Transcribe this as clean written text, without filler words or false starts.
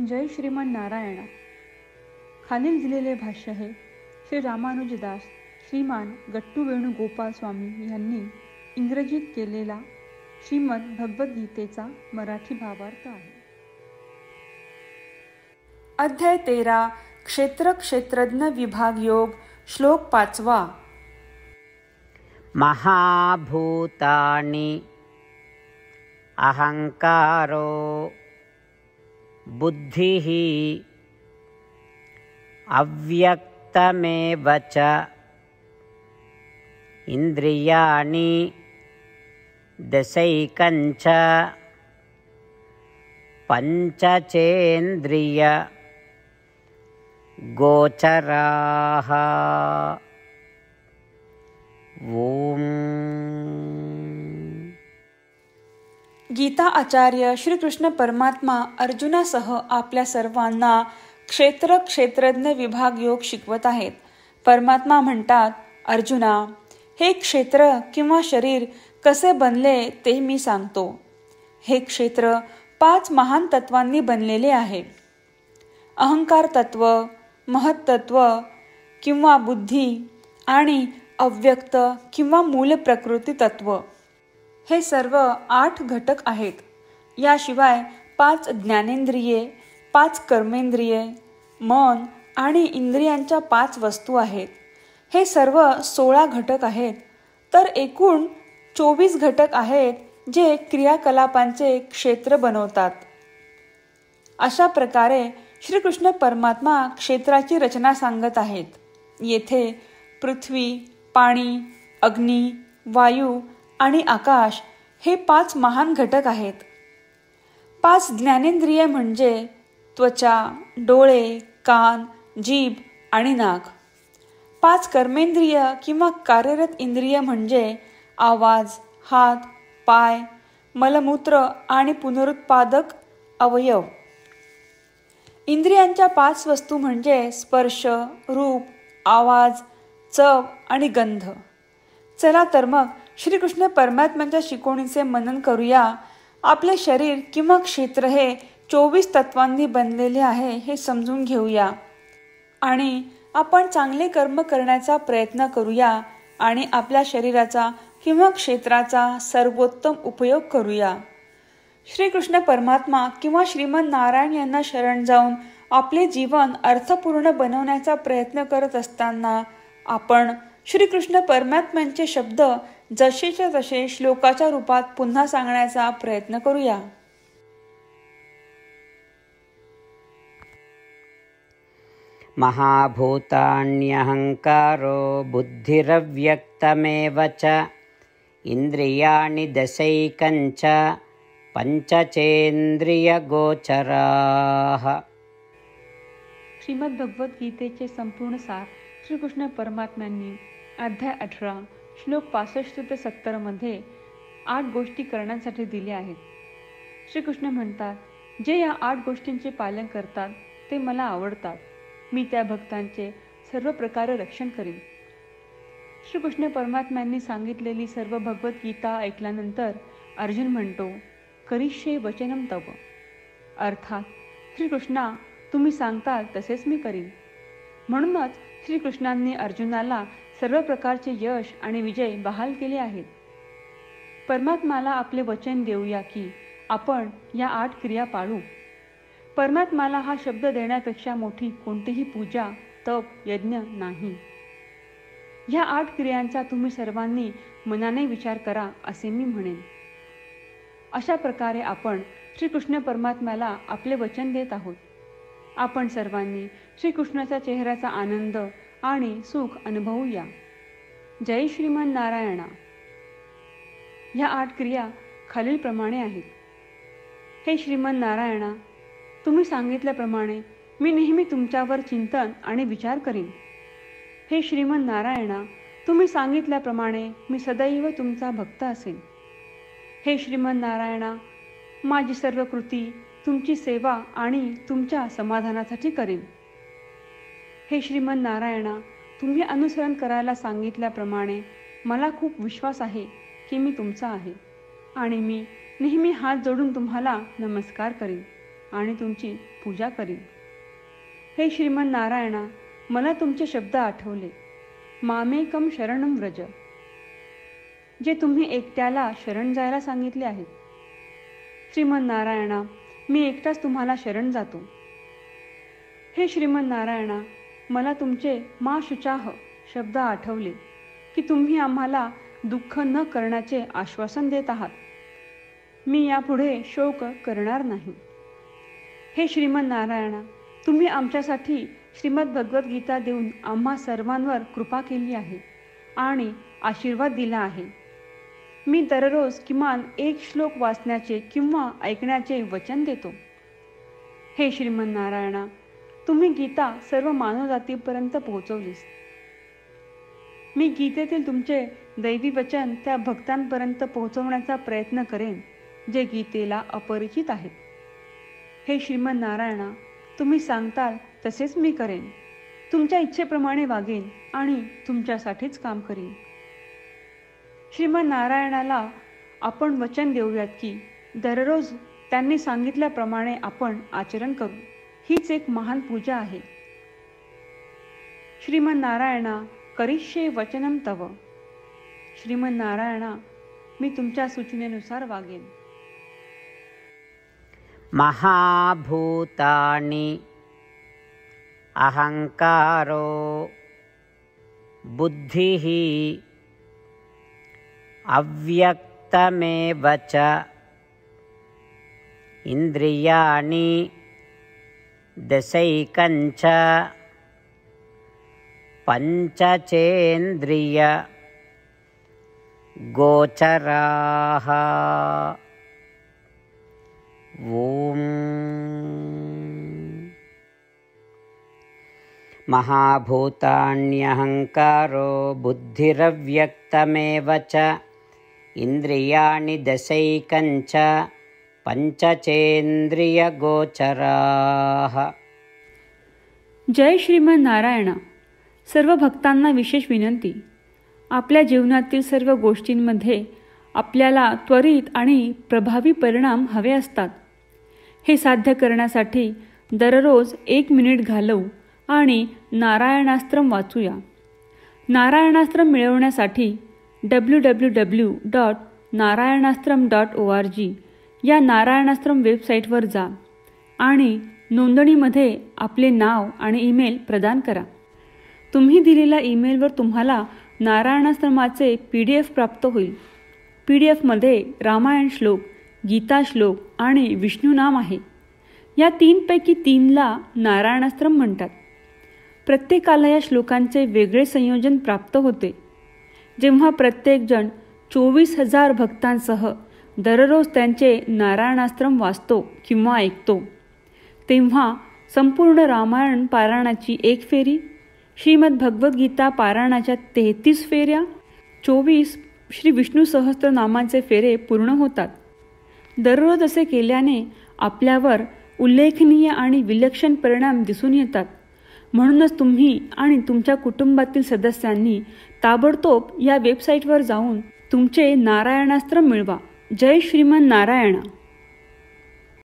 जय श्रीमन नारायणा. खालील दिलेले भाष्य हे श्री रामानुजदास श्रीमान गट्टू वेणुगोपाल स्वामी यांनी इंग्रजीत केलेला श्रीमद भगवद्गीतेचा मराठी भावार्थ आहे. अध्याय 13 क्षेत्र क्षेत्रज्ञ विभाग योग. श्लोक 5. महाभूतानि अहंकारो बुद्धिः अव्यक्तमेव च इंद्रियाणि दशैकञ्च पञ्चचेन्द्रिय गोचराः. ओम. गीता आचार्य श्रीकृष्ण परमात्मा अर्जुनासह आपल्या सर्वांना क्षेत्र क्षेत्रज्ञ विभाग योग शिकवत आहेत. परमात्मा म्हणतात, अर्जुना, हे क्षेत्र किंवा शरीर कसे बनले ते मी सांगतो. हे क्षेत्र 5 महान तत्वांनी बनलेले आहे. अहंकार तत्व, महत्त्व किंवा बुद्धी आणि अव्यक्त किंवा मूल प्रकृती तत्व हे सर्व 8 घटक आहेत. याशिवाय 5 ज्ञानेंद्रिये, 5 कर्मेंद्रिये, मन आणि इंद्रियांच्या 5 वस्तू आहेत. हे सर्व 16 घटक आहेत. तर एकूण 24 घटक आहेत जे क्रियाकलापांचे क्षेत्र बनवतात. अशा प्रकारे श्रीकृष्ण परमात्मा क्षेत्राची रचना सांगत आहेत. येथे पृथ्वी, पाणी, अग्नी, वायू आणि आकाश हे 5 महान घटक आहेत. 5 ज्ञानेंद्रिय म्हणजे त्वचा, डोळे, कान, जीभ आणि नाक. 5 कर्मेंद्रिय किंवा कार्यरत इंद्रिय म्हणजे आवाज, हात, पाय, मलमूत्र आणि पुनरुत्पादक अवयव. इंद्रियांच्या 5 वस्तू म्हणजे स्पर्श, रूप, आवाज, चव आणि गंध. चला तर मग श्रीकृष्ण परमात्म्यांच्या शिकवणीचे मनन करूया. आपले शरीर किंवा क्षेत्र हे 24 तत्वांनी बनलेले आहे हे समजून घेऊया आणि आपण चांगले कर्म करण्याचा प्रयत्न करूया आणि आपल्या शरीराचा किंवा क्षेत्राचा सर्वोत्तम उपयोग करूया. श्रीकृष्ण परमात्मा किंवा श्रीमन नारायण यांना शरण जाऊन आपले जीवन अर्थपूर्ण बनवण्याचा प्रयत्न करत असताना आपण श्रीकृष्ण परमात्म्यांचे शब्द जसेच्या तसे श्लोकाच्या रूपात पुन्हा सांगण्याचा प्रयत्न करूया. महाभूतान्यहंकारो बुद्धिरव्यक्तमेव च इंद्रियाणि दशैकञ्च पञ्चचेन्द्रियगोचराः. श्रीमद भगवद्गीतेचे संपूर्ण सार श्रीकृष्ण परमात्म्यांनी अध्याय 18 श्लोक 65 ते 70 मध्ये 8 गोष्टी करण्यासाठी दिल्या आहेत. श्रीकृष्ण म्हणतात, जे या 8 गोष्टींचे पालन करतात ते मला आवडतात. मी त्या भक्तांचे सर्व प्रकारे रक्षण करीन. श्रीकृष्ण परमात्म्यांनी सांगितलेली सर्व भगवद्गीता ऐकल्यानंतर अर्जुन म्हणतो, करिष्ये वचनम तव. अर्थात श्रीकृष्णा, तुम्ही सांगताल तसेच मी करीन. म्हणूनच श्रीकृष्णांनी अर्जुनाला सर्व प्रकारचे यश आणि विजय बहाल केले आहेत. परमात्म्याला आपले वचन देऊया की आपण या 8 क्रिया पाळू. परमात्म्याला हा शब्द देण्यापेक्षा मोठी कोणतीही पूजा, तप, यज्ञ नाही. ह्या 8 क्रियांचा तुम्ही सर्वांनी मनाने विचार करा असे मी म्हणेन. अशा प्रकारे आपण श्रीकृष्ण परमात्म्याला आपले वचन देत आहोत. आपण सर्वांनी श्रीकृष्णाच्या चेहऱ्याचा आनंद आणि सुख अनुभवूया. जय श्रीमन नारायणा. ह्या 8 क्रिया खालीलप्रमाणे आहेत. हे श्रीमन नारायणा, तुम्ही सांगितल्याप्रमाणे मी नेहमी तुमच्यावर चिंतन आणि विचार करीन. हे श्रीमन नारायणा, तुम्ही सांगितल्याप्रमाणे मी सदैव तुमचा भक्त असेन. हे श्रीमन नारायणा, माझी सर्व कृती तुमची सेवा आणि तुमच्या समाधानासाठी करीन. हे श्रीमन नारायणा, तुम्ही अनुसरण करायला सांगितल्याप्रमाणे मला खूप विश्वास आहे की मी तुमचा आहे आणि मी नेहमी हात जोडून तुम्हाला नमस्कार करीन आणि तुमची पूजा करीन. हे श्रीमन नारायणा, मला तुमचे शब्द आठवले. मामेकम शरणम व्रज, जे तुम्ही एकट्याला शरण जायला सांगितले आहेत. श्रीमन नारायणा, मी एकटाच तुम्हाला शरण जातो. हे श्रीमन नारायणा, मला तुमचे मा शुचाह शब्द आठवले की तुम्ही आम्हाला दुःख न करण्याचे आश्वासन देत आहात. मी यापुढे शोक करणार नाही. हे श्रीमन नारायणा, तुम्ही आमच्यासाठी श्रीमद भगवद्गीता देऊन आम्हा सर्वांवर कृपा केली आहे आणि आशीर्वाद दिला आहे. मी दररोज किमान एक श्लोक वाचण्याचे किंवा ऐकण्याचे वचन देतो. हे श्रीमन नारायणा, तुम्ही गीता सर्व मानवजातीपर्यंत पोहोचवलीस. मी गीतेतील तुमचे दैवी वचन त्या भक्तांपर्यंत पोहोचवण्याचा प्रयत्न करेन जे गीतेला अपरिचित आहेत. हे श्रीमन नारायणा, तुम्ही सांगताल तसेच मी करेन. तुमच्या इच्छेप्रमाणे वागेन आणि तुमच्यासाठीच काम करीन. श्रीमन नारायणाला आपण वचन देऊयात की दररोज त्यांनी सांगितल्याप्रमाणे आपण आचरण करू. हीच एक महान पूजा आहे. श्रीमन नारायणा, करिष्ये वचनम तव. श्रीमन नारायणा, मी तुमच्या सूचनेनुसार वागेन. महाभूतानि अहंकारो बुद्धिः अव्यक्तमेव च इंद्रियाणि दशैकञ्च पञ्चचेन्द्रिय गोचराः. ओम. महाभूतान्यहंकारो बुद्धिरव्यक्तमेव च इंद्रियाणि दशैकञ्च पञ्चचेन्द्रियगोचराः. जय श्रीमन नारायणा. सर्व भक्तांना विशेष विनंती. आपल्या जीवनातील सर्व गोष्टींमध्ये आपल्याला त्वरित आणि प्रभावी परिणाम हवे असतात. हे साध्य करण्यासाठी दररोज 1 मिनिट घालवू आणि नारायणास्त्रम वाचूया. नारायणास्त्रम मिळवण्यासाठी www.narayanaastram.org या नारायणास्त्रम वेबसाईटवर जा आणि नोंदणीमध्ये आपले नाव आणि ईमेल प्रदान करा. तुम्ही दिलेल्या ईमेलवर तुम्हाला नारायणास्त्रमाचे PDF प्राप्त होईल. PDFमध्ये रामायण श्लोक, गीता श्लोक आणि विष्णू नाम आहे. या 3 पैकी 3ला नारायणास्त्रम म्हणतात. प्रत्येकाला या श्लोकांचे वेगळे संयोजन प्राप्त होते. जेव्हा प्रत्येकजण 24,000 भक्तांसह दररोज त्यांचे नारायणास्त्रम वाचतो किंवा ऐकतो, तेव्हा संपूर्ण रामायण पारायणाची 1 फेरी, श्रीमद भगवद्गीता पारायणाच्या 33 फेऱ्या, 24 श्री विष्णू सहस्त्रनामांचे फेरे पूर्ण होतात. दररोज असे केल्याने आपल्यावर उल्लेखनीय आणि विलक्षण परिणाम दिसून येतात. म्हणूनच तुम्ही आणि तुमच्या कुटुंबातील सदस्यांनी ताबडतोब या वेबसाईटवर जाऊन तुमचे नारायणास्त्र मिळवा. जय श्रीमन नारायणा.